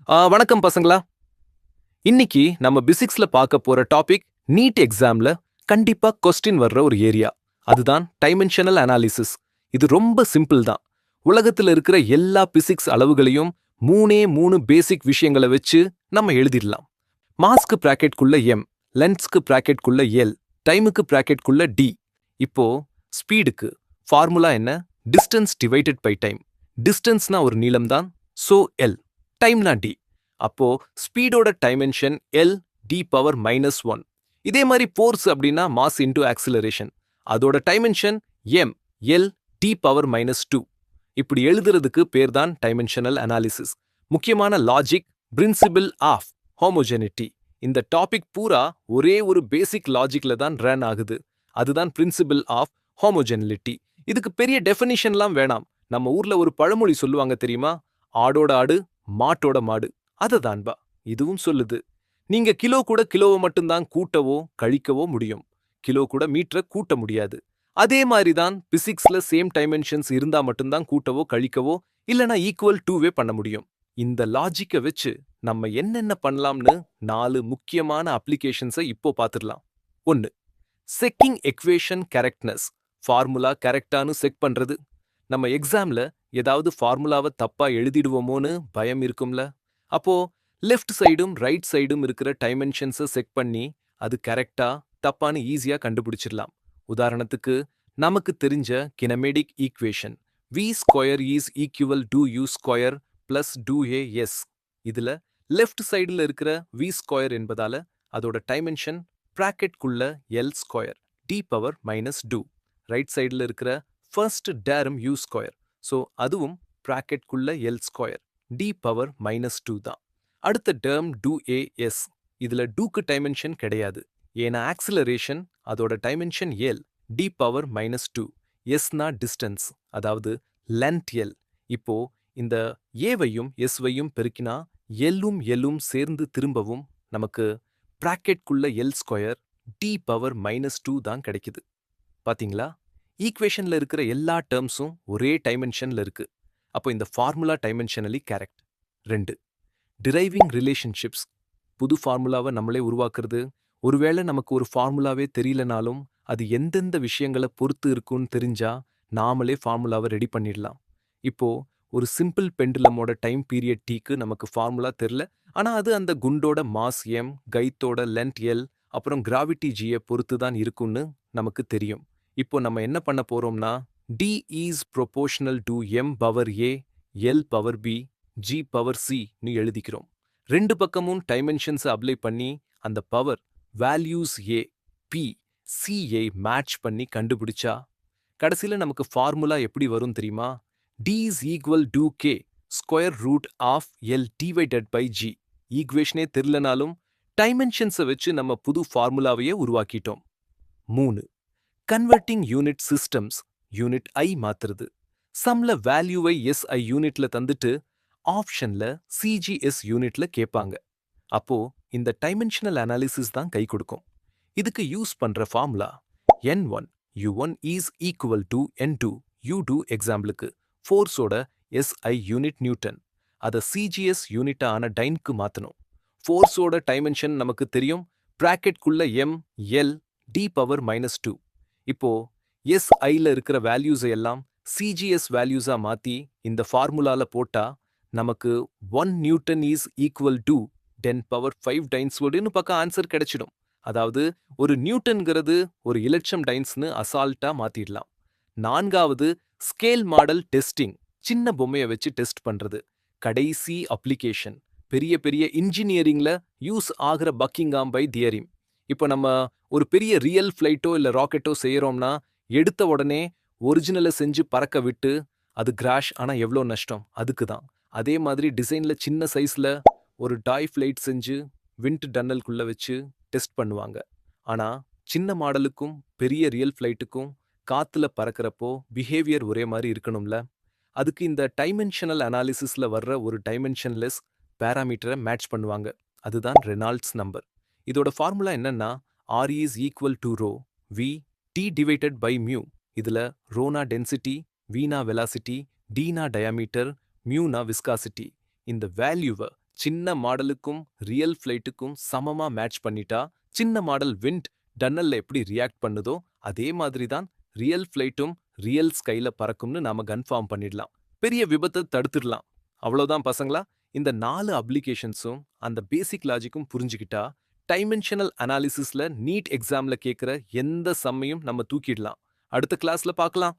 வணக்கம் பசங்களா. இன்னைக்கு நம்ம பிசிக்ஸ்ல பார்க்க போற டாபிக் நீட் எக்ஸாம்ல கண்டிப்பா கொஸ்டின் வர்ற ஒரு ஏரியா. அதுதான் டைமென்ஷனல் அனாலிசிஸ். இது ரொம்ப சிம்பிள் தான். உலகத்துல இருக்கிற எல்லா பிசிக்ஸ் அளவுகளையும் மூணு பேசிக் விஷயங்களை வச்சு நம்ம எழுதிடலாம். மாஸ்க்கு பிராக்கெட்குள்ள எம், லென்ஸ்க்கு பிராக்கெட்குள்ள எல், டைமுக்கு பிராக்கெட்குள்ள டி. இப்போ ஸ்பீடுக்கு ஃபார்முலா என்ன? Distance divided by time. டிஸ்டன்ஸ்னா ஒரு நீளம் தான், சோ எல். டைம்னா டி. அப்போ ஸ்பீடோட டைமென்ஷன் எல் டி பவர் -1. இதே மாதிரி ஃபோர்ஸ் அப்படின்னா மாஸ் இன்டூ ஆக்சிலரேஷன். அதோட dimension M L T power -2. இப்படி எழுதுறதுக்கு பேர் தான் டைமென்ஷனல் அனாலிசிஸ். முக்கியமான லாஜிக், பிரின்சிபிள் ஆஃப் ஹோமோஜெனிட்டி. இந்த டாபிக் பூரா ஒரே ஒரு பேசிக் லாஜிக்ல தான் ரன் ஆகுது. அதுதான் பிரின்சிபிள் ஆஃப் ஹோமோஜெனிலிட்டி. இதுக்கு பெரிய டெஃபினிஷன்லாம் வேணாம். நம்ம ஊர்ல ஒரு பழமொழி சொல்லுவாங்க தெரியுமா? ஆடோட ஆடு மாட்டோட மாடு. அததான்பா இதுவும் சொல்லுது. நீங்க கிலோ கூட கிலோவை மட்டும்தான் கூட்டவோ கழிக்கவோ முடியும். கிலோ கூட மீட்டரை கூட்ட முடியாது. அதே மாதிரி தான் பிசிக்ஸ்ல சேம் டைமென்ஷன்ஸ் இருந்தா மட்டும்தான் கூட்டவோ கழிக்கவோ இல்லனா ஈக்குவல் டூவே பண்ண முடியும். இந்த லாஜிக்கை வச்சு நம்ம என்னென்ன பண்ணலாம்னு 4 முக்கியமான அப்ளிகேஷன்ஸை இப்போ பார்த்துடலாம். 1. Checking equation correctness. ஃபார்முலா கரெக்டானு செக் பண்றது. நம்ம எக்ஸாம்ல ஏதாவது ஃபார்முலாவை தப்பா எழுதிடுவோமோன்னு பயம் இருக்கும்ல. அப்போ லெஃப்ட் சைடும் ரைட் சைடும் இருக்கிற டைமென்ஷன்ஸை செக் பண்ணி அது கரெக்டா தப்பான்னு ஈஸியா கண்டுபிடிச்சிடலாம். உதாரணத்துக்கு நமக்கு தெரிஞ்ச kinematic equation v square is equal to u square plus two a s. இதுல லெஃப்ட் சைடுல இருக்கிற வி ஸ்கொயர் என்பதால அதோட டைமென்ஷன் பிராக்கெட்குள்ள L square T power -2. Right சைடுல இருக்கிற first term u square, so அதுவும் பிராக்கெட்குள்ள எல் ஸ்கொயர் டி பவர் -2 தான். அடுத்த டேர்ம் டூ ஏ எஸ். இதுல டூக்கு டைமென்ஷன் கிடையாது. ஏன்னா ஆக்சிலரேஷன் அதோட டைமென்ஷன் எல் டி பவர் -2. எஸ்னா டிஸ்டன்ஸ், அதாவது லென்த் எல். இப்போ இந்த ஏவையும் எஸ்வையும் பெருக்கினா எல்லும் எல்லும் சேர்ந்து திரும்பவும் நமக்கு பிராக்கெட்குள்ள எல் ஸ்கொயர் டி பவர் -2 தான் கிடைக்குது. பாத்தீங்களா? ஈக்குவேஷன்ல இருக்கிற எல்லா டேர்ம்ஸும் ஒரே டைமென்ஷன்ல இருக்கு. அப்போ இந்த formula dimensionally correct. 2. Driving relationships. புது ஃபார்முலாவை நம்மளே உருவாக்குறது. ஒருவேளை நமக்கு ஒரு ஃபார்முலாவே தெரியலனாலும் அது எந்தெந்த விஷயங்களை பொறுத்து இருக்குன்னு தெரிஞ்சா நாமளே ஃபார்முலாவை ரெடி பண்ணிடலாம். இப்போ ஒரு சிம்பிள் பெண்டுலமோட டைம் பீரியட் டீக்கு நமக்கு ஃபார்முலா தெரியல, ஆனா அது அந்த குண்டோட மாஸ் எம், கைத்தோட லென்த் எல், அப்புறம் கிராவிட்டி ஜியை பொறுத்து தான் இருக்குன்னு நமக்கு தெரியும். இப்போ நம்ம என்ன பண்ண போறோம்னா d is proportional to m power a, l power b, g power c னு எழுதிக்கிறோம். ரெண்டு பக்கமும் டைமென்ஷன்ஸ் அப்ளை பண்ணி அந்த power values a, p, c I match பண்ணி கண்டுபிடிச்சா கடைசியில நமக்கு ஃபார்முலா எப்படி வரும் தெரியுமா? d is equal to k square root of l divided by g. ஈக்குவேஷனே தெரியலனாலும் டைமென்ஷன்ஸை வச்சு நம்ம புது ஃபார்முலாவையே உருவாக்கிட்டோம். 3. Converting unit systems. யூனிட் ஐ மாத்துறது. சம்ல வேல்யூவை எஸ்ஐ யூனிட்ல தந்துட்டு ஆப்ஷன்ல சிஜிஎஸ் யூனிட்ல கேட்பாங்க. அப்போ இந்த டைமென்ஷனல் அனாலிசிஸ் தான் கை கொடுக்கும். இதுக்கு யூஸ் பண்ற formula n1 u1 is equal to n2 u2. எக்ஸாம்பிளுக்கு ஃபோர்ஸோட எஸ்ஐ யூனிட் நியூட்டன், அதை சிஜிஎஸ் யூனிட்டா ஆன டைன்க்கு மாத்தணும். ஃபோர்ஸோட டைமென்ஷன் நமக்கு தெரியும், பிராக்கெட்குள்ள எம் எல் டி பவர் -2. இப்போ எஸ்ஐல இருக்கிற வேல்யூஸை எல்லாம் சிஜிஎஸ் வேல்யூஸா மாத்தி இந்த ஃபார்முலால போட்டா நமக்கு 1 Newton is equal to 10 power 5 டைன்ஸ்வுட்னு பக்கம் ஆன்சர் கிடைச்சிடும். அதாவது ஒரு நியூட்டன்கிறது ஒரு இலட்சம் டைன்ஸ்னு அசால்ட்டா மாத்திடலாம். 4வது ஸ்கேல் மாடல் டெஸ்டிங். சின்ன பொம்மையை வச்சு டெஸ்ட் பண்றது. கடைசி அப்ளிகேஷன் பெரிய பெரிய இன்ஜினியரிங்ல யூஸ் ஆகிற பக்கிங்காம் பை தியரிம். இப்போ நம்ம ஒரு பெரிய ரியல் ஃப்ளைட்டோ இல்ல ராக்கெட்டோ செய்யறோம்னா எடுத்த உடனே ஒரிஜினலை செஞ்சு பறக்க விட்டு அது கிராஷ் ஆனா எவ்வளோ நஷ்டம், அதுக்கு தான். அதே மாதிரி டிசைன்ல சின்ன சைஸ்ல ஒரு டாய் ஃப்ளைட் செஞ்சு விண்ட் டன்னலுக்குள்ள வச்சு டெஸ்ட் பண்ணுவாங்க. ஆனா சின்ன மாடலுக்கும் பெரிய ரியல் ஃப்ளைட்டுக்கும் காத்துல பறக்கிறப்போ பிஹேவியர் ஒரே மாதிரி இருக்கணும்ல. அதுக்கு இந்த டைமென்ஷனல் அனாலிசிஸ்ல வர்ற ஒரு டைமென்ஷன்லெஸ் பேராமீட்டரை மேட்ச் பண்ணுவாங்க. அதுதான் ரெனால்ட்ஸ் நம்பர். இதோட ஃபார்முலா என்னன்னா r is equal to rho v t divided by mu. இதுல ரோனா டென்சிட்டி, வீனா வெலாசிட்டி, டீனா டயாமீட்டர், மியூனா விஸ்காசிட்டி. இந்த வேல்யூவை சின்ன மாடலுக்கும் ரியல் ஃப்ளைட்டுக்கும் சமமா மேட்ச் பண்ணிட்டா சின்ன மாடல் விண்ட் டன்னல்ல எப்படி ரியாக்ட் பண்ணுதோ அதே மாதிரி தான் ரியல் ஃப்ளைட்டும் ரியல் ஸ்கைல பறக்கும்னு நாம கன்ஃபார்ம் பண்ணிடலாம். பெரிய விபத்தை தடுத்துடலாம். அவ்வளவுதான் பசங்களா. இந்த 4 அப்ளிகேஷன்ஸும் அந்த பேசிக் லாஜிக்கும் புரிஞ்சுக்கிட்டா டைமென்ஷனல் அனாலிசிஸ்ல நீட் எக்ஸாம்ல கேட்குற எந்த சம்மையும் நம்ம தூக்கிடலாம். அடுத்த கிளாஸ்ல பார்க்கலாம்.